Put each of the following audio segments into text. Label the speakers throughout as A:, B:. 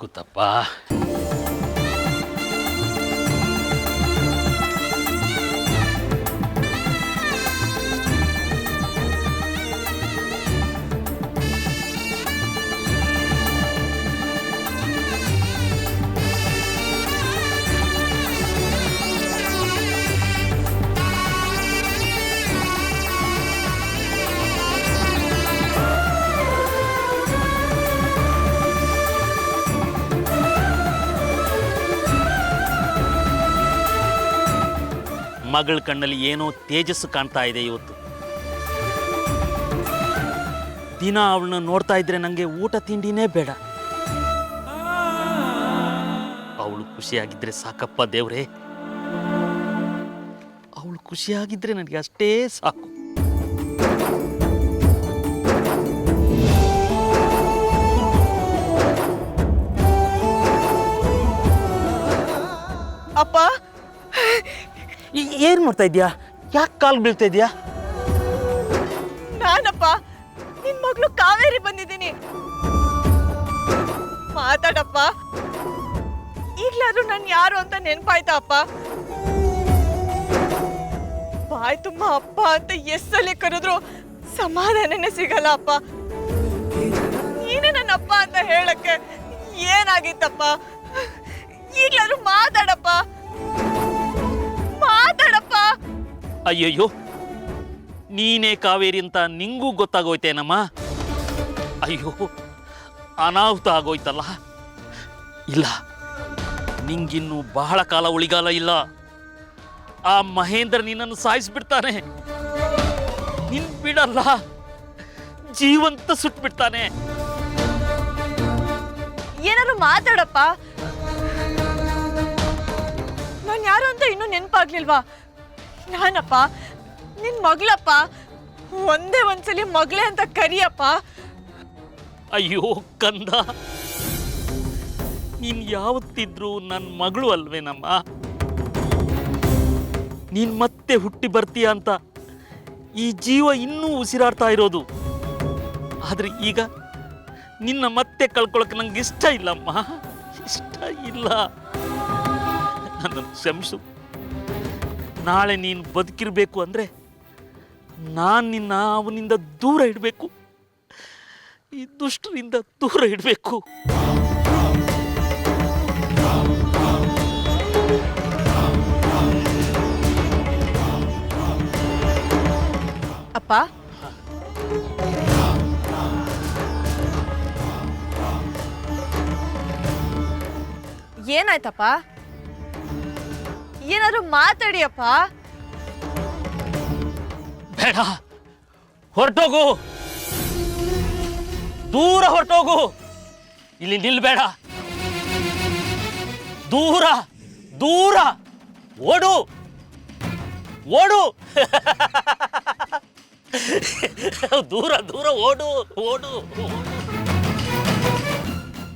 A: ಗೊತ್ತಪ್ಪ. ಮಗಳ ಕಣ್ಣಲ್ಲಿ ಏನೋ ತೇಜಸ್ಸು ಕಾಣ್ತಾ ಇದೆ ಇವತ್ತು. ದಿನ ಅವಳನ್ನ ನೋಡ್ತಾ ಇದ್ರೆ ನನಗೆ ಊಟ ತಿಂಡಿನೇ ಬೇಡ. ಅವಳು ಖುಷಿಯಾಗಿದ್ರೆ ಸಾಕಪ್ಪ ದೇವ್ರೆ, ಅವಳು ಖುಷಿಯಾಗಿದ್ರೆ ನನಗೆ ಅಷ್ಟೇ ಸಾಕು.
B: ಅಪ್ಪ,
A: ಏನ್ ಮಾಡ್ತಾ ಇದ್ಯಾ? ಯಾಕೆ ಕಾಲು ಬೀಳ್ತಾ ಇದ್ಯಾ?
B: ನಾನಪ್ಪ ನಿನ್ ಮಗಳು ಕಾವೇರಿ ಬಂದಿದ್ದೀನಿ. ಮಾತಾಡಪ್ಪ. ಈಗ್ಲಾದ್ರೂ ನನ್ ಯಾರು ಅಂತ ನೆನ್ಪಾಯ್ತಾ ಅಪ್ಪ? ಬಾಯ್ ತುಂಬಾ ಅಪ್ಪ ಅಂತ ಎಸ್ಸಲ್ಲಿ ಕರೆದ್ರು ಸಮಾಧಾನನೇ ಸಿಗಲ್ಲ ಅಪ್ಪ. ನೀನೇ ನನ್ನ ಅಪ್ಪ ಅಂತ ಹೇಳಕ್ಕೆ ಏನಾಗಿತ್ತಪ್ಪ? ಈಗ್ಲಾದ್ರೂ ಮಾತಾಡಪ್ಪ, ಮಾತಾಡಪ್ಪ.
A: ಅಯ್ಯಯ್ಯೋ, ನೀನೇ ಕಾವೇರಿ ಅಂತ ನಿಂಗೂ ಗೊತ್ತಾಗೋಯ್ತೇನಮ್ಮ? ಅಯ್ಯೋ, ಅನಾಹುತ ಆಗೋಯ್ತಲ್ಲ. ಇಲ್ಲ, ನಿಂಗಿನ್ನು ಬಹಳ ಕಾಲ ಉಳಿಗಾಲ ಇಲ್ಲ. ಆ ಮಹೇಂದ್ರ ನಿನ್ನನ್ನು ಸಾಯಿಸ್ಬಿಡ್ತಾನೆ. ನಿನ್ ಬಿಡಲ್ಲ, ಜೀವಂತ ಸುಟ್ಬಿಡ್ತಾನೆ.
B: ಏನಾದ್ರು ಮಾತಾಡಪ್ಪ. ನಾನು ಯಾರು ಅಂತ ಇನ್ನೂ ನೆನಪಾಗ್ಲಿಲ್ವಾ? ನಾನಪ್ಪ ನಿನ್ ಮಗಳಪ್ಪ. ಒಂದೇ ಒಂದ್ಸಲಿ ಮಗಳೇ ಅಂತ ಕರಿಯಪ್ಪ.
A: ಅಯ್ಯೋ ಕಂದ, ನೀನ್ ಯಾವತ್ತಿದ್ರು ನನ್ನ ಮಗಳು ಅಲ್ವೇನಮ್ಮ? ನೀನ್ ಮತ್ತೆ ಹುಟ್ಟಿ ಬರ್ತೀಯ ಅಂತ ಈ ಜೀವ ಇನ್ನೂ ಉಸಿರಾಡ್ತಾ ಇರೋದು. ಆದ್ರೆ ಈಗ ನಿನ್ನ ಮತ್ತೆ ಕಳ್ಕೊಳಕ್ ನಂಗೆ ಇಷ್ಟ ಇಲ್ಲಮ್ಮ, ಇಷ್ಟ ಇಲ್ಲ. ನನ್ನನ್ನು ಕ್ಷಮಿಸು. ನಾಳೆ ನೀನು ಬದುಕಿರ್ಬೇಕು ಅಂದ್ರೆ ನಾನು ನಿನ್ನ ಅವನಿಂದ ದೂರ ಇಡಬೇಕು, ಈ ದುಷ್ಟರಿಂದ ದೂರ ಇಡಬೇಕು.
B: ಅಪ್ಪ, ಏನಾಯ್ತಪ್ಪ? ಏನಾದ್ರು ಮಾತಾಡಿಯಪ್ಪ.
A: ಬೇಡ, ಹೊರಟೋಗು, ದೂರ ಹೊರಟೋಗು. ಇಲ್ಲಿ ನಿಲ್ಬೇಡ, ದೂರ ದೂರ ಓಡು, ಓಡು. ದೂರ ದೂರ ಓಡು, ಓಡು.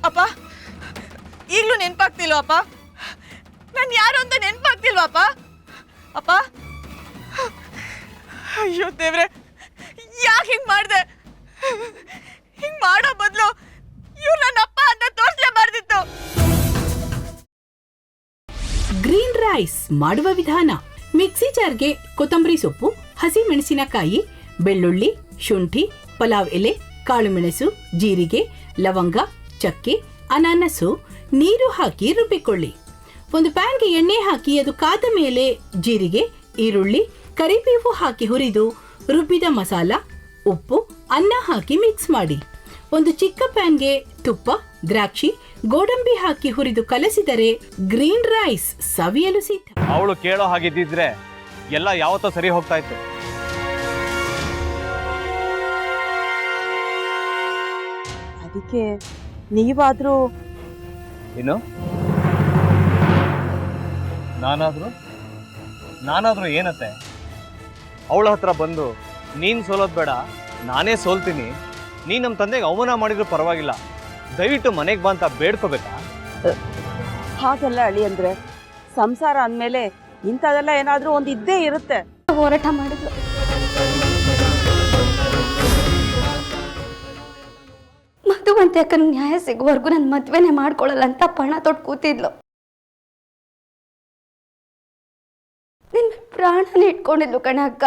B: ಅಪ್ಪ, ಈಗ್ಲೂ ನೆನ್ಪಾಗ್ತಿಲ್ವಪ್ಪ? ನಾನು ಯಾರು ಅಂತ ನೆನ್ಪಾಗ್ತಿಲ್ವಪ್ಪ? ಅಪ್ಪ, ಅಯ್ಯೋ ದೇವ್ರೆ, ಯಾಕೆ ಹಿಂಗ್ ಮಾಡ್ದೆ? ಹಿಂಗ್ ಮಾಡೋ ಬದಲು ಇವ್ರು ನನ್ನ ಅಪ್ಪ ಅಂತ ತೋರಿಸ್ಲೇಬಾರ್ದಿತ್ತು.
C: ಗ್ರೀನ್ ರೈಸ್ ಮಾಡುವ ವಿಧಾನ: ಮಿಕ್ಸಿ ಜಾರ್ಗೆ ಕೊತ್ತಂಬರಿ ಸೊಪ್ಪು, ಹಸಿ ಮೆಣಸಿನಕಾಯಿ, ಬೆಳ್ಳುಳ್ಳಿ, ಶುಂಠಿ, ಪಲಾವ್ ಎಲೆ, ಕಾಳುಮೆಣಸು, ಜೀರಿಗೆ, ಲವಂಗ, ಚಕ್ಕೆ, ಅನಾನಸು, ನೀರು ಹಾಕಿ ರುಬ್ಬಿಕೊಳ್ಳಿ. ಒಂದು ಪ್ಯಾನ್ಗೆ ಎಣ್ಣೆ ಹಾಕಿ ಅದು ಕಾದ ಮೇಲೆ ಜೀರಿಗೆ, ಈರುಳ್ಳಿ, ಕರಿಬೇವು ಹಾಕಿ ಹುರಿದು ರುಬ್ಬಿದ ಮಸಾಲ, ಉಪ್ಪು, ಅನ್ನ ಹಾಕಿ ಮಿಕ್ಸ್ ಮಾಡಿ. ಒಂದು ಚಿಕ್ಕ ಪ್ಯಾನ್ಗೆ ತುಪ್ಪ, ದ್ರಾಕ್ಷಿ, ಗೋಡಂಬಿ ಹಾಕಿ ಹುರಿದು ಕಲಸಿದರೆ ಗ್ರೀನ್ ರೈಸ್ ಸವಿಯಲು ಸಿದ್ಧ.
D: ಅವಳು ಕೇಳೋ ಹಾಗಿದ್ದಿದ್ರೆ ಎಲ್ಲ ಯಾವತ್ತೋ ಸರಿ ಹೋಗ್ತಾ ಇತ್ತು.
B: ಅದಕ್ಕೆ ನೀವಾದ್ರೂ
D: ಏನು? ನಾನಾದ್ರೂ ಏನತ್ತೆ? ಅವಳ ಹತ್ರ ಬಂದು ನೀನು ಸೋಲೋದು ಬೇಡ, ನಾನೇ ಸೋಲ್ತೀನಿ, ನೀನು ನಮ್ಮ ತಂದೆಗೆ ಅವಮಾನ ಮಾಡಿದ್ರು ಪರವಾಗಿಲ್ಲ, ದಯವಿಟ್ಟು ಮನೆಗೆ ಬಾ ಅಂತ ಬೇಡ್ಕೋಬೇಕಾ?
E: ಹಾಗೆಲ್ಲ ಅಳಿ ಅಂದ್ರೆ ಸಂಸಾರ ಅಂದಮೇಲೆ ಇಂಥದೆಲ್ಲ ಏನಾದರೂ ಒಂದು ಇದ್ದೇ ಇರುತ್ತೆ.
F: ಹೋರಾಟ ಮಾಡಿದ್ರು. ಮಧುವಂತೆ ಅಕ್ಕನ ನ್ಯಾಯ ಸಿಗುವವರೆಗೂ ನನ್ನ ಮದ್ವೆನೇ ಮಾಡ್ಕೊಳ್ಳಲ್ಲ ಅಂತ ಪಣ ತೊಟ್ಟು ಕೂತಿದ್ಲು. ನಿನ್ನ ಪ್ರಾಣನೇ ಇಟ್ಕೊಂಡಿದ್ಲು ಕಣ ಅಕ್ಕ.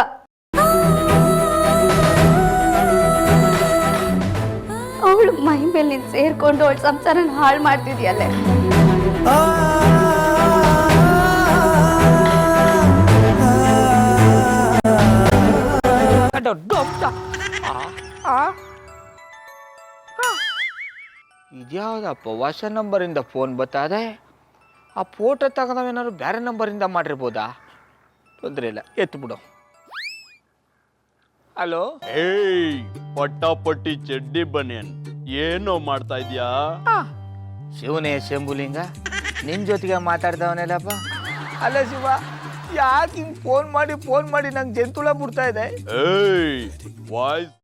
F: ಅವಳು ಮೈ ಮೇಲೆ ನೀನು ಸೇರ್ಕೊಂಡು ಅವಳ ಸಂಸಾರನ ಹಾಳು ಮಾಡ್ತಿದ್ಯಲ್ಲೇ.
G: ಇದ್ಯಾವುದಪ್ಪ ಹೊಸ ನಂಬರಿಂದ ಫೋನ್ ಬತ್ತದೆ? ಆ ಫೋಟೋ ತಗೊಂಡವೇನಾದ್ರು ಬೇರೆ ನಂಬರಿಂದ ಮಾಡಿರ್ಬೋದಾ? ತೊಂದರೆ ಇಲ್ಲ, ಎತ್ತು ಬಿಡು. ಹಲೋ,
H: ಏಯ್ ಪಟ್ಟಾಪಟ್ಟಿ ಚಡ್ಡಿ ಬನಿಯನ್, ಏನೋ ಮಾಡ್ತಾ ಇದ್ಯಾ?
G: ಶಿವನೇ ಶಂಭುಲಿಂಗ, ನಿನ್ ಜೊತೆಗೆ ಮಾತಾಡ್ದವನೆಲ್ಲಪ್ಪ. ಅಲ್ಲ ಶಿವ, ಯಾಕೆ ಹಿಂಗೆ ಫೋನ್ ಮಾಡಿ ನಂಗೆ ಜಂತುಳ ಬಿಡ್ತಾ ಇದೆ?
H: ಏಯ್ ವಾಯ್ಸ್